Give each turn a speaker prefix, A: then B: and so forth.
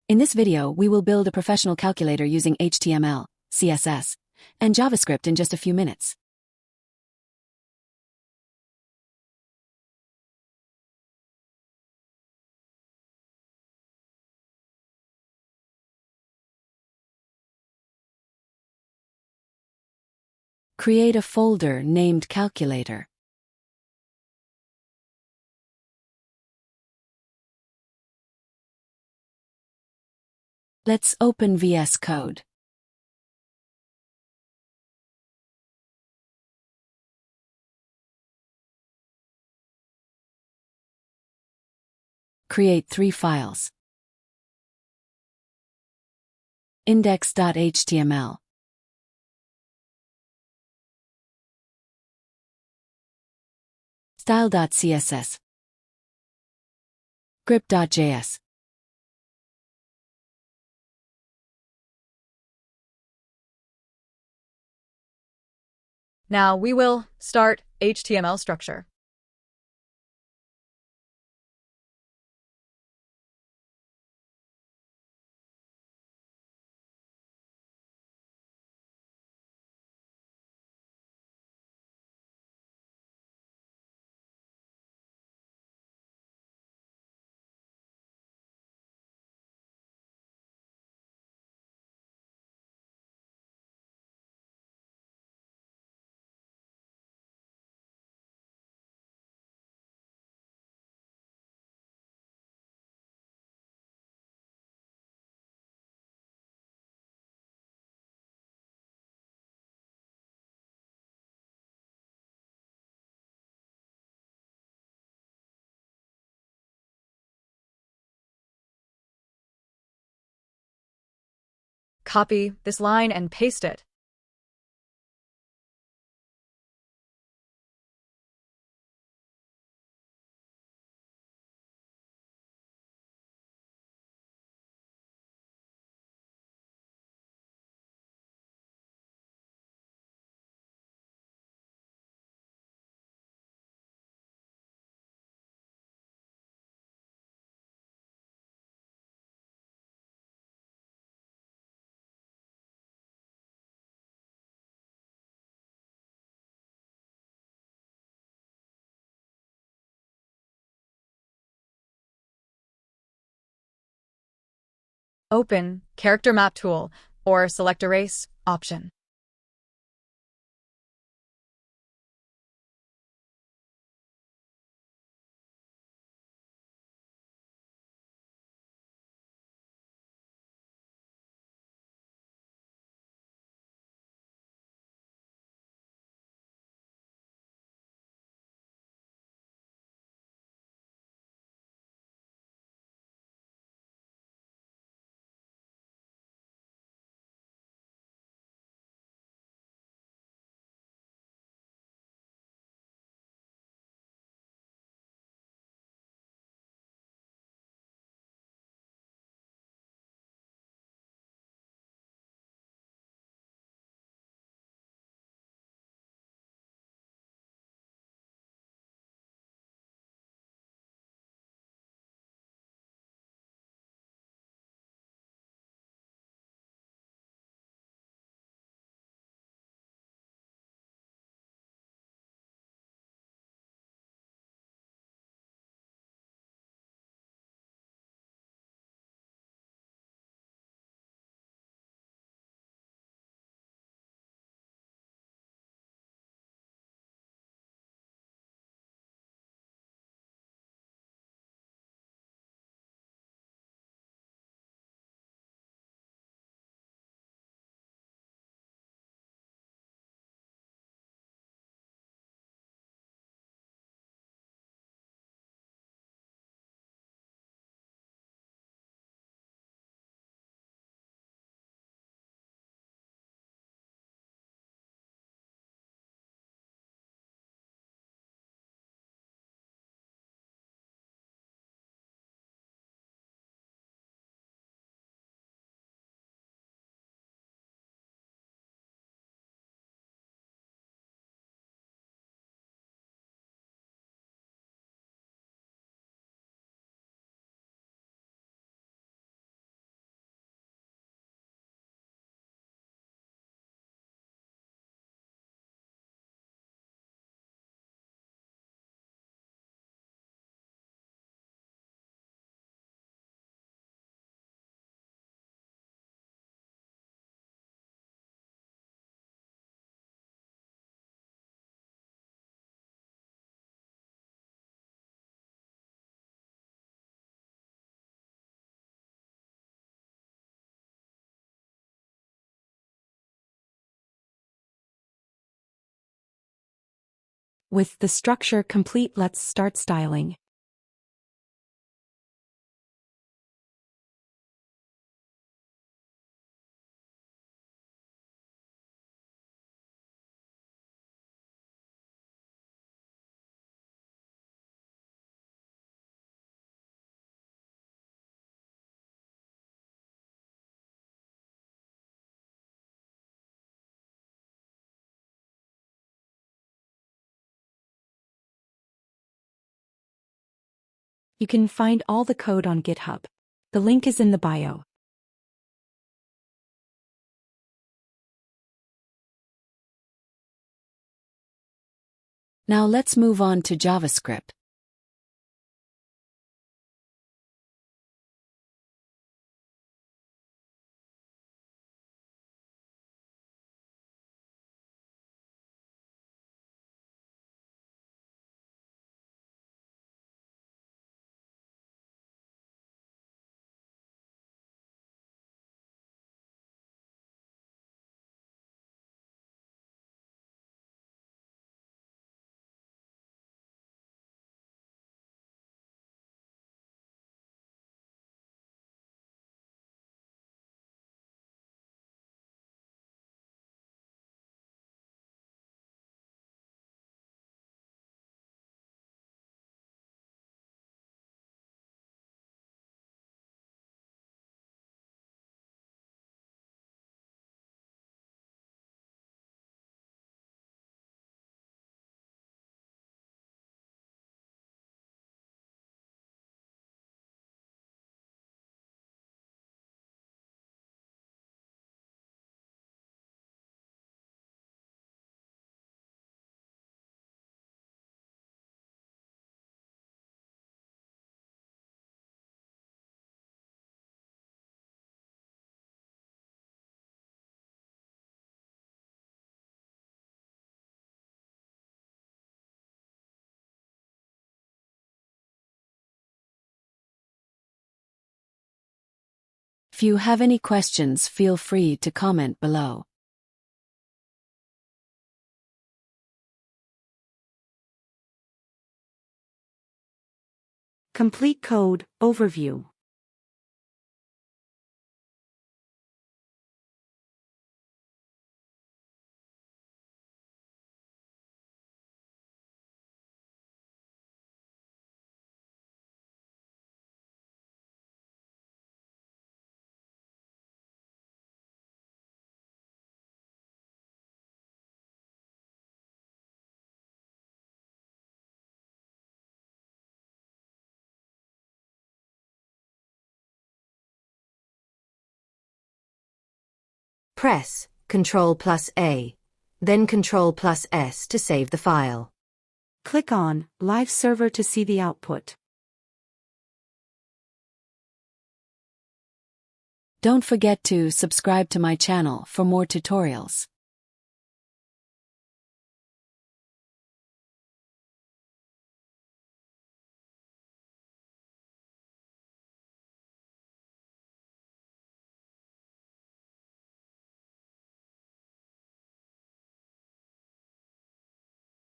A: In this video, we will build a professional calculator using HTML, CSS, and JavaScript in just a few minutes. Create a folder named Calculator. Let's open VS Code. Create 3 files. Index.html. Style.css. Script.js.
B: Now we will start HTML structure. Copy this line and paste it. Open Character Map tool or select Erase option.
C: With the structure complete, let's start styling. You can find all the code on GitHub. The link is in the bio.
A: Now let's move on to JavaScript. If you have any questions, feel free to comment below.
C: Complete code overview.
D: Press Ctrl+A, then Ctrl+S to save the file.
C: Click on Live Server to see the output.
A: Don't forget to subscribe to my channel for more tutorials.